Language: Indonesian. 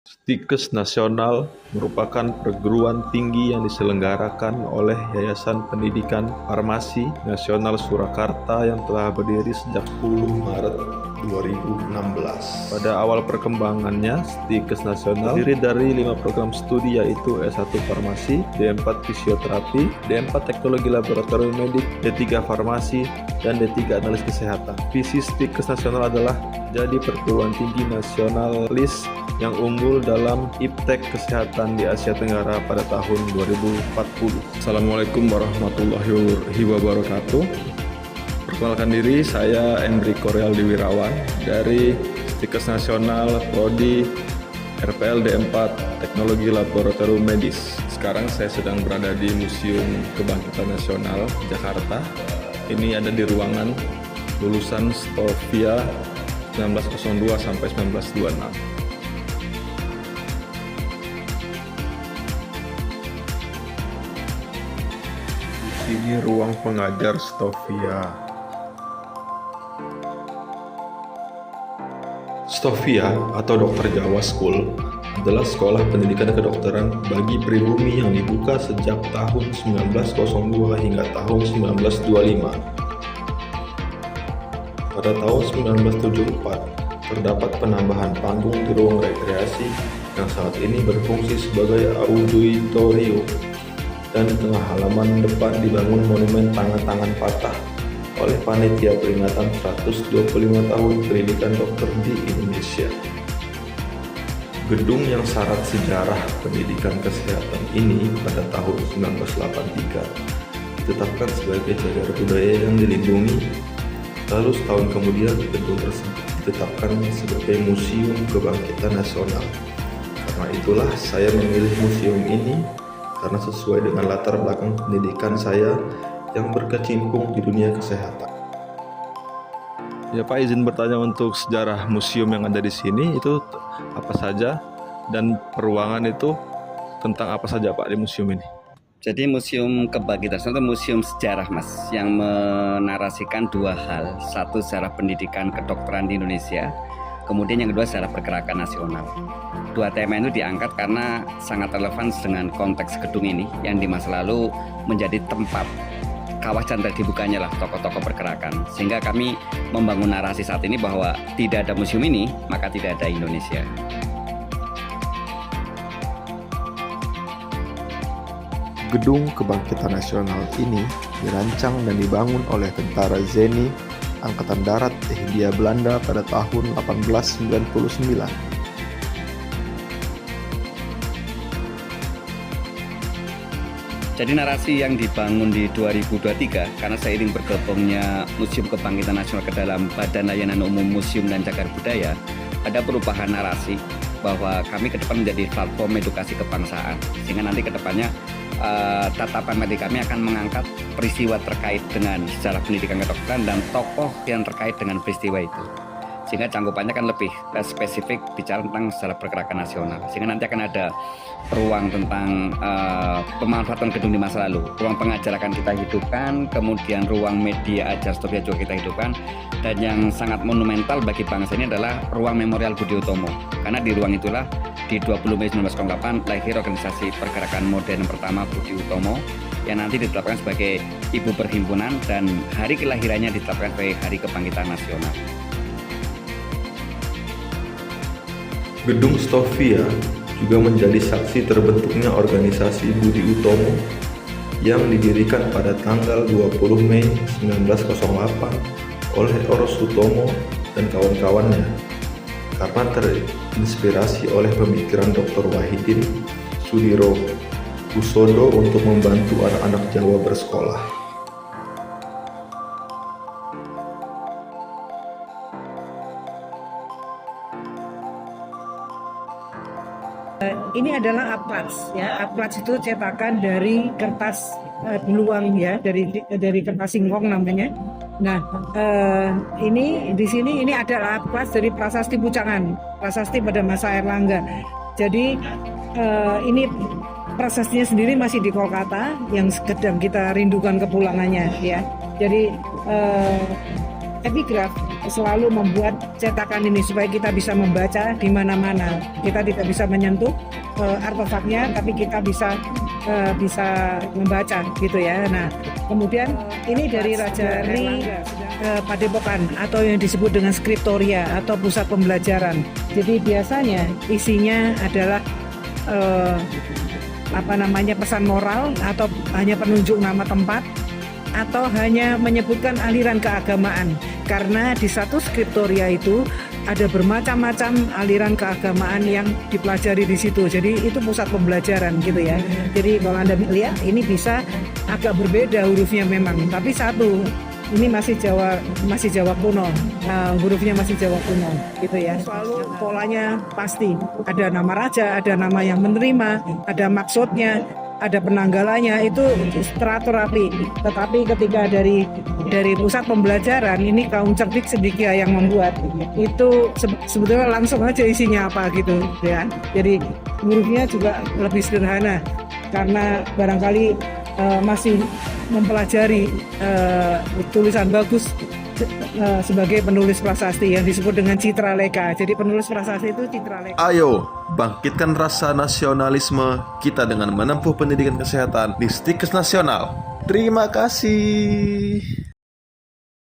Stikes Nasional merupakan perguruan tinggi yang diselenggarakan oleh Yayasan Pendidikan Farmasi Nasional Surakarta yang telah berdiri sejak 10 Maret 2016. Pada awal perkembangannya, Stikes Nasional terdiri dari 5 program studi, yaitu S1 Farmasi, D4 Fisioterapi, D4 Teknologi Laboratorium Medik, D3 Farmasi, dan D3 Analis Kesehatan. Visi Stikes Nasional adalah jadi perguruan tinggi nasionalis yang unggul dalam iptek kesehatan di Asia Tenggara pada tahun 2040. Assalamualaikum warahmatullahi wabarakatuh. Perkenalkan diri, saya Enrico Realdi Wirawan dari Stikes Nasional Prodi RPL D4 Teknologi Laboratorium Medis. Sekarang saya sedang berada di Museum Kebangkitan Nasional Jakarta. Ini ada di ruangan lulusan Stovia 1902 sampai 1926. Ini ruang pengajar Stovia. Stovia atau Dr. Jawa School adalah sekolah pendidikan kedokteran bagi pribumi yang dibuka sejak tahun 1902 hingga tahun 1925. Pada tahun 1974, terdapat penambahan panggung di ruang rekreasi yang saat ini berfungsi sebagai auditorium, dan di tengah halaman depan dibangun monumen tangan-tangan patah oleh panitia peringatan 125 tahun pendidikan dokter di Indonesia. Gedung yang syarat sejarah pendidikan kesehatan ini pada tahun 1983 ditetapkan sebagai cagar budaya yang dilindungi. Lalu setahun kemudian gedung tersebut ditetapkan sebagai Museum Kebangkitan Nasional. Karena itulah saya memilih museum ini, karena sesuai dengan latar belakang pendidikan saya yang berkecimpung di dunia kesehatan. Ya Pak, izin bertanya, untuk sejarah museum yang ada di sini itu apa saja, dan peruangan itu tentang apa saja Pak di museum ini? Jadi Museum Kebangkitan itu museum sejarah Mas, yang menarasikan dua hal. Satu, sejarah pendidikan kedokteran di Indonesia, kemudian yang kedua sejarah pergerakan nasional. Dua tema itu diangkat karena sangat relevan dengan konteks gedung ini yang di masa lalu menjadi tempat kawasan dibukanya lah tokoh-tokoh pergerakan. Sehingga kami membangun narasi saat ini bahwa tidak ada museum ini, maka tidak ada Indonesia. Gedung Kebangkitan Nasional ini dirancang dan dibangun oleh tentara Zeni Angkatan Darat Hindia Belanda pada tahun 1899. Jadi narasi yang dibangun di 2023, karena seiring bergabungnya Museum Kebangkitan Nasional ke dalam Badan Layanan Umum Museum dan Cagar Budaya, ada perubahan narasi bahwa kami ke depan menjadi platform edukasi kebangsaan. Sehingga nanti ke depannya tatapan materi kami akan mengangkat peristiwa terkait dengan sejarah pendidikan kedokteran dan tokoh yang terkait dengan peristiwa itu. Sehingga cangkupannya kan lebih spesifik bicara tentang sejarah pergerakan nasional. Sehingga nanti akan ada ruang tentang pemanfaatan gedung di masa lalu. Ruang pengajar akan kita hidupkan, kemudian ruang media ajar Stovia juga kita hidupkan. Dan yang sangat monumental bagi bangsa ini adalah ruang memorial Budi Utomo. Karena di ruang itulah di 20 Mei 1908 lahir organisasi pergerakan modern pertama Budi Utomo, yang nanti ditetapkan sebagai Ibu Perhimpunan dan hari kelahirannya ditetapkan sebagai Hari Kebangkitan Nasional. Gedung Stovia juga menjadi saksi terbentuknya organisasi Budi Utomo yang didirikan pada tanggal 20 Mei 1908 oleh Oros Utomo dan kawan-kawannya, karena terinspirasi oleh pemikiran Dr. Wahidin Sudirohusodo untuk membantu anak-anak Jawa bersekolah. Ini adalah aplats, ya. Aplats itu cetakan dari kertas beluang, ya, dari kertas singkong namanya. Nah, ini di sini ini adalah aplats dari prasasti Pucangan, prasasti pada masa Airlangga. Jadi ini prasastinya sendiri masih di Kolkata, yang sedang kita rindukan kepulangannya, ya. Jadi epigraf selalu membuat cetakan ini supaya kita bisa membaca di mana-mana. Kita tidak bisa menyentuh artefaknya, tapi kita bisa membaca gitu ya. Nah, kemudian ini dari Raja Padepokan atau yang disebut dengan skriptoria atau pusat pembelajaran. Jadi biasanya isinya adalah pesan moral atau hanya penunjuk nama tempat atau hanya menyebutkan aliran keagamaan. Karena di satu skriptoria itu ada bermacam-macam aliran keagamaan yang dipelajari di situ. Jadi itu pusat pembelajaran gitu ya. Jadi kalau Anda lihat ini bisa agak berbeda hurufnya memang, tapi satu. Ini masih Jawa kuno, hurufnya masih Jawa kuno, gitu ya. Selalu polanya pasti ada nama raja, ada nama yang menerima, ada maksudnya, ada penanggalannya, itu teratur rapi. Tetapi ketika dari pusat pembelajaran ini kaum cerdik sedikit yang membuat itu sebetulnya langsung aja isinya apa gitu ya. Jadi hurufnya juga lebih sederhana karena barangkali masih mempelajari tulisan bagus sebagai penulis prasasti yang disebut dengan citraleka. Jadi penulis prasasti itu citraleka. Ayo, bangkitkan rasa nasionalisme kita dengan menempuh pendidikan kesehatan di Stikes Nasional. Terima kasih.